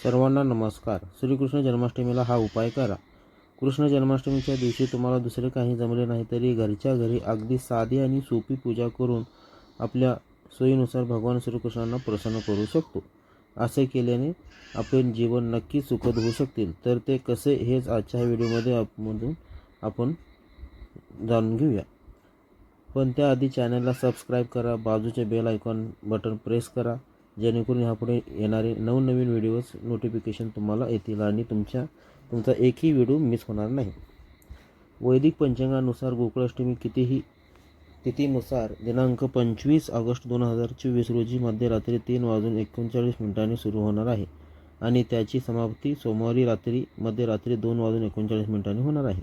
सर्वांना नमस्कार. श्रीकृष्ण जन्माष्टमीला हा उपाय करा. कृष्ण जन्माष्टमीच्या दिवशी तुम्हाला दुसरे काही जमले नाही तरी घरच्या घरी अगदी साधी आणि सोपी पूजा करून आपल्या सोयीनुसार भगवान श्रीकृष्णांना प्रसन्न करू शकतो. असे केल्याने आपले जीवन नक्की सुखद होऊ शकतील. तर ते कसे हेच आजच्या व्हिडिओमध्ये आपण जाणून घेऊया. पण त्याआधी चॅनलला सबस्क्राईब करा, बाजूचे बेल आयकॉन बटन प्रेस करा, जेणेकरून ह्यापुढे येणारे नवनवीन व्हिडिओज नोटिफिकेशन तुम्हाला येतील आणि तुमचा एकही व्हिडिओ मिस होणार नाही. वैदिक पंचांगानुसार गोकुळाष्टमी तिथीनुसार दिनांक 25 ऑगस्ट 2024 रोजी मध्यरात्री 3:39 सुरू होणार आहे आणि त्याची समाप्ती सोमवारी मध्यरात्री 2:39 होणार आहे.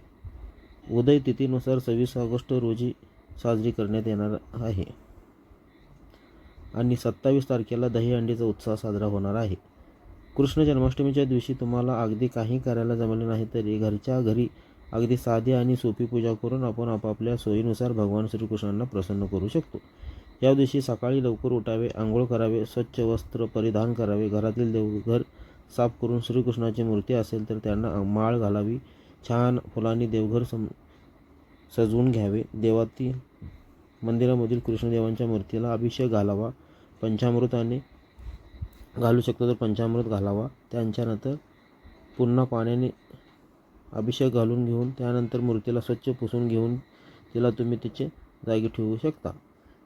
उदय तिथीनुसार 26 ऑगस्ट रोजी साजरी करण्यात येणार आहे आणि 27 तारखेला दहीहंडीचा उत्सव साजरा होणार आहे. कृष्ण जन्माष्टमीच्या दिवशी तुम्हाला अगदी काही करायला जमले नाही तरी घरच्या घरी अगदी साधी आणि सोपी पूजा करून आपण आपापल्या सोयीनुसार भगवान श्रीकृष्णांना प्रसन्न करू शकतो. या दिवशी सकाळी लवकर उठावे, आंघोळ करावे, स्वच्छ वस्त्र परिधान करावे, घरातील देवघर साफ करून श्रीकृष्णाची मूर्ती असेल तर त्यांना माळ घालावी, छान फुलांनी देवघर सजवून घ्यावे, मंदिरामधील कृष्णदेवांच्या मूर्तीला अभिषेक घालावा, पंचामृताने घालू शकतो तर पंचामृत घालावा. त्यांच्यानंतर पुन्हा पाण्याने अभिषेक घालून घेऊन त्यानंतर मूर्तीला स्वच्छ पुसून घेऊन तिला तुम्ही तिचे जागी ठेवू शकता.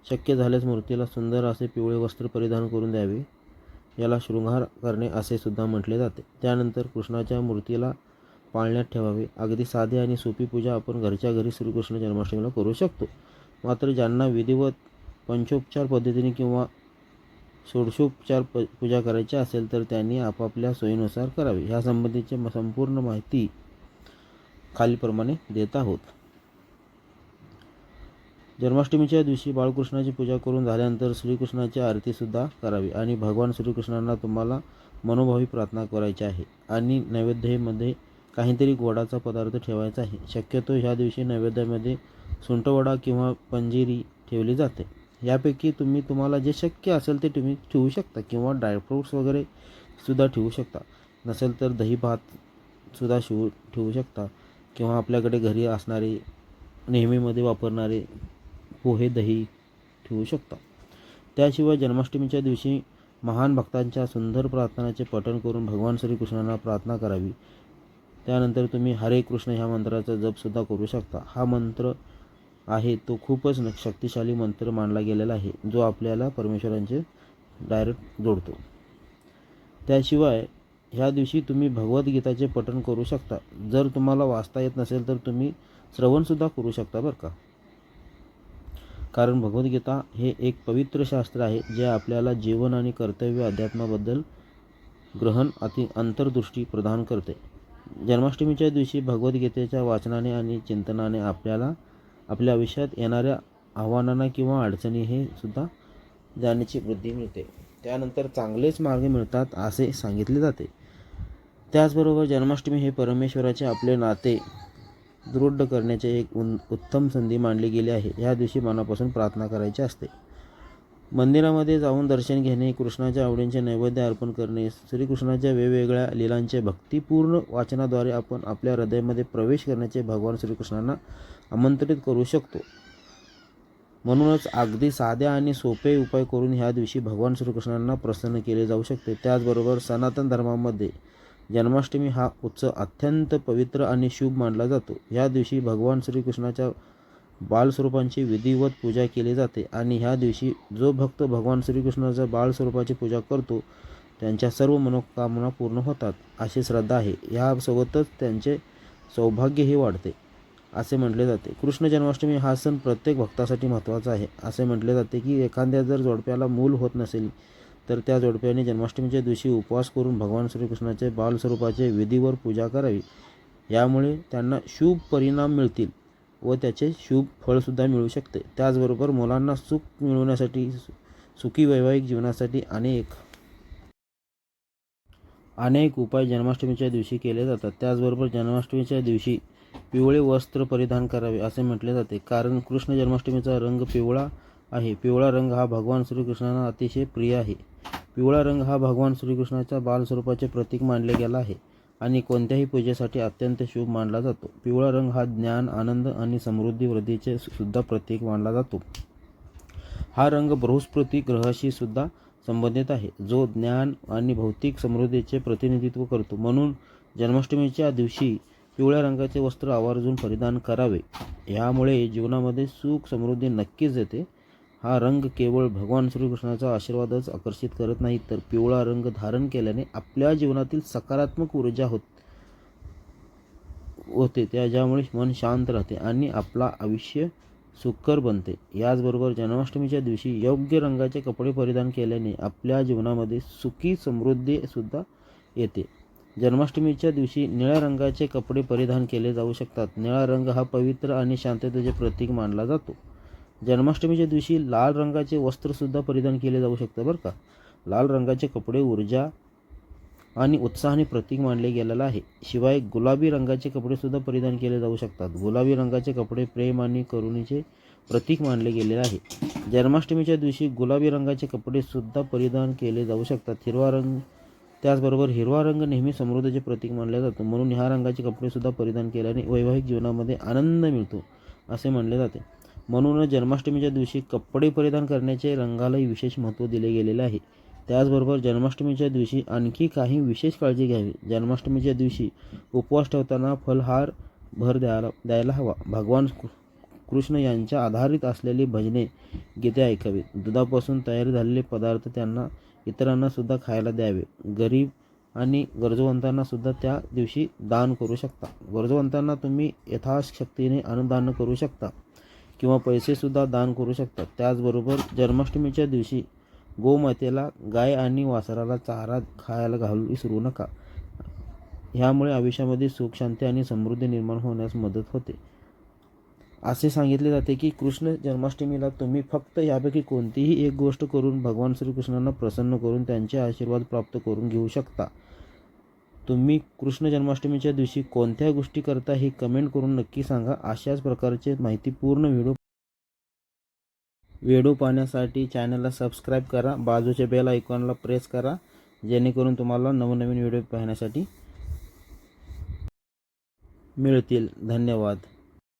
शक्य झाल्यास मूर्तीला सुंदर असे पिवळे वस्त्र परिधान करून द्यावे. याला शृंगार करणे असे सुद्धा म्हटले जाते. त्यानंतर कृष्णाच्या मूर्तीला पाळण्यात ठेवावे. अगदी साधी आणि सोपी पूजा आपण घरच्या घरी श्रीकृष्ण जन्माष्टमीला करू शकतो. मात्र ज्यांना विधिवत पंचोपचार पद्धतीने किंवा षोडशोपचार पूजा करायची असेल तर त्यांनी आपापल्या सोयीनुसार करावी. ह्यासंबंधीची संपूर्ण माहिती खालीलप्रमाणे देत आहोत. जन्माष्टमीच्या दिवशी बाळकृष्णाची पूजा करून झाल्यानंतर श्रीकृष्णाची आरतीसुद्धा करावी आणि भगवान श्रीकृष्णांना तुम्हाला मनोभावी प्रार्थना करायची आहे आणि नैवेद्यामध्ये काहीतरी गोडाचा पदार्थ ठेवायचा आहे. शक्यतो ह्या दिवशी नैवेद्यामध्ये सुंठवडा किंवा पंजिरी ठेवली जाते. यापैकी तुम्हाला जे शक्य असेल ते तुम्ही ठेवू शकता किंवा ड्रायफ्रूट्स वगैरे सुद्धा ठेवू शकता. नसेल तर दही भात सुद्धा ठेवू शकता किंवा आपल्याकडे घरी असणारे नेहमीमध्ये वापरणारे पोहे दही ठेवू शकता. त्याशिवाय जन्माष्टमीच्या दिवशी महान भक्तांच्या सुंदर प्रार्थनाचे पठण करून भगवान श्रीकृष्णांना प्रार्थना करावी. त्यानंतर तुम्ही हरे कृष्ण ह्या मंत्राचा जपसुद्धा करू शकता. हा मंत्र आहे तो खूपच शक्तिशाली मंत्र मानला गेलेला आहे जो आपल्याला परमेश्वरांचे डायरेक्ट जोडतो. त्याशिवाय ह्या दिवशी तुम्ही भगवद्गीताचे पठण करू शकता. जर तुम्हाला वाचता येत नसेल तर तुम्ही श्रवणसुद्धा करू शकता बरं का. कारण भगवद्गीता हे एक पवित्र शास्त्र आहे जे आपल्याला जीवन आणि कर्तव्य अध्यात्माबद्दल अंतर्दृष्टी प्रदान करते. जन्माष्टमीच्या दिवशी भगवद्गीतेच्या वाचनाने आणि चिंतनाने आपल्याला आपल्या आयुष्यात येणाऱ्या आव्हानांना किंवा अडचणी हे सुद्धा जाण्याची बुद्धी मिळते. त्यानंतर चांगलेच मार्ग मिळतात असे सांगितले जाते. त्याचबरोबर जन्माष्टमी हे परमेश्वराचे आपले नाते दृढ करण्याचे एक उत्तम संधी मानली गेली आहे. या दिवशी मनापासून प्रार्थना करायची असते. मंदिरामध्ये जाऊन दर्शन घेणे, कृष्णाच्या आवडीचे नैवेद्य अर्पण करणे, श्रीकृष्णाच्या वेगवेगळ्या लीलांचे भक्तिपूर्ण वाचनाद्वारे आपण आपल्या हृदयामध्ये प्रवेश करण्याचे भगवान श्रीकृष्णांना आमंत्रित करू शकतो. म्हणूनच अगदी साध्या आणि सोपे उपाय करून ह्या दिवशी भगवान श्रीकृष्णांना प्रसन्न केले जाऊ शकते. त्याचबरोबर सनातन धर्मामध्ये जन्माष्टमी हा उत्सव अत्यंत पवित्र आणि शुभ मानला जातो. या दिवशी भगवान श्रीकृष्णाच्या बालस्वरूपांची विधिवत पूजा केली जाते आणि ह्या दिवशी जो भक्त भगवान श्रीकृष्णाच्या बालस्वरूपाची पूजा करतो त्यांच्या सर्व मनोकामना पूर्ण होतात अशी श्रद्धा आहे. ह्यासोबतच त्यांचे सौभाग्यही वाढते असे म्हटले जाते. कृष्ण जन्माष्टमी हा सण प्रत्येक भक्तासाठी महत्त्वाचा आहे. असे म्हटले जाते की एखाद्या जर जोडप्याला मूल होत नसेल तर त्या जोडप्याने जन्माष्टमीच्या दिवशी उपवास करून भगवान श्रीकृष्णाचे बालस्वरूपाचे विधीवर पूजा करावी. यामुळे त्यांना शुभ परिणाम मिळतील व त्याचे शुभ फळसुद्धा मिळू शकते. त्याचबरोबर मुलांना सुख मिळवण्यासाठी सुखी वैवाहिक जीवनासाठी अनेक उपाय जन्माष्टमीच्या दिवशी केले जातात. त्याचबरोबर जन्माष्टमीच्या दिवशी पिवळे वस्त्र परिधान करावे असे म्हटले जाते. कारण कृष्ण जन्माष्टमीचा रंग पिवळा आहे. पिवळा रंग हा भगवान श्रीकृष्णांना अतिशय प्रिय आहे. पिवळा रंग हा भगवान श्रीकृष्णाच्या बालस्वरूपाचे प्रतीक मानले गेला आहे आणि कोणत्याही पूजेसाठी अत्यंत शुभ मानला जातो. पिवळा रंग हा ज्ञान, आनंद आणि समृद्धी वृद्धीचे सुद्धा प्रतीक मानला जातो. हा रंग बृहस्पती ग्रहाशी सुद्धा संबंधित आहे, जो ज्ञान आणि भौतिक समृद्धीचे प्रतिनिधित्व करतो. म्हणून जन्माष्टमीच्या दिवशी पिवळ्या रंगाचे वस्त्र आवर्जून परिधान करावे. यामुळे जीवनामध्ये सुख समृद्धी नक्कीच येते. हा रंग केवळ भगवान श्रीकृष्णाचा आशीर्वादच आकर्षित करत नाही, तर पिवळा रंग धारण केल्याने आपल्या जीवनातील सकारात्मक ऊर्जा होते, ज्यामुळे मन शांत राहते आणि आपला आयुष्य सुखकर बनते. याचबरोबर जन्माष्टमीच्या दिवशी योग्य रंगाचे कपडे परिधान केल्याने आपल्या जीवनामध्ये सुखी समृद्धी सुद्धा येते. जन्माष्टमीच्या दिवशी निळ्या रंगाचे कपडे परिधान केले जाऊ शकतात. निळा रंग हा पवित्र आणि शांततेचे प्रतीक मानला जातो. जन्माष्टमीच्या दिवशी लाल रंगाचे वस्त्रसुद्धा परिधान केले जाऊ शकते बरं का. लाल रंगाचे कपडे ऊर्जा आणि उत्साहाने प्रतीक मानले गेलेलं आहे. शिवाय गुलाबी रंगाचे कपडेसुद्धा परिधान केले जाऊ शकतात. गुलाबी रंगाचे कपडे प्रेम आणि करुणेचे प्रतीक मानले गेलेले आहे. जन्माष्टमीच्या दिवशी गुलाबी रंगाचे कपडेसुद्धा परिधान केले जाऊ शकतात. त्याचबरोबर हिरवा रंग नेहमी समृद्धीचे प्रतीक मानले जातो. म्हणून ह्या रंगाचे कपडेसुद्धा परिधान केल्याने वैवाहिक जीवनामध्ये आनंद मिळतो असे मानले जाते. म्हणूनच जन्माष्टमीच्या दिवशी कपडे परिधान करण्याचे रंगालाही विशेष महत्त्व दिले गेलेले आहे. त्याचबरोबर जन्माष्टमीच्या दिवशी आणखी काही विशेष काळजी घ्यावी. जन्माष्टमीच्या दिवशी उपवास ठेवताना फलाहार भर द्यायला हवा. भगवान कृष्ण यांच्या आधारित असलेली भजने, गीते ऐकावीत. दुधापासून तयार झालेले पदार्थ इतरांना सुद्धा खायला द्यावे. गरीब आणि गरजवंतांना सुद्धा त्या दिवशी दान करू शकता. गरजवंतांना तुम्ही यथाशक्तीने अन्नदान करू शकता किंवा पैसेसुद्धा दान करू शकता. त्याचबरोबर जन्माष्टमीच्या दिवशी गोमातेला, गाय आणि वासराला चारा खायला घालू विसरू नका. ह्यामुळे आयुष्यामध्ये सुख, शांती आणि समृद्धी निर्माण होण्यास मदत होते. असे सांगितले जाते की कृष्ण जन्माष्टमीला तुम्ही फक्त यापैकी कोणतीही एक गोष्ट करून भगवान श्रीकृष्णांना प्रसन्न करून त्यांचे आशीर्वाद प्राप्त करून घेऊ शकता. तुम्ही कृष्ण जन्माष्टमीच्या दिवशी कोणत्या गोष्टी करता हे कमेंट करून नक्की सांगा. अशाच प्रकारचे माहितीपूर्ण व्हिडिओ पाहण्यासाठी चॅनलला सबस्क्राईब करा. बाजूच्या बेल आयकॉनला प्रेस करा, जेणेकरून तुम्हाला नवनवीन व्हिडिओ पाहण्यासाठी मिळतील. धन्यवाद.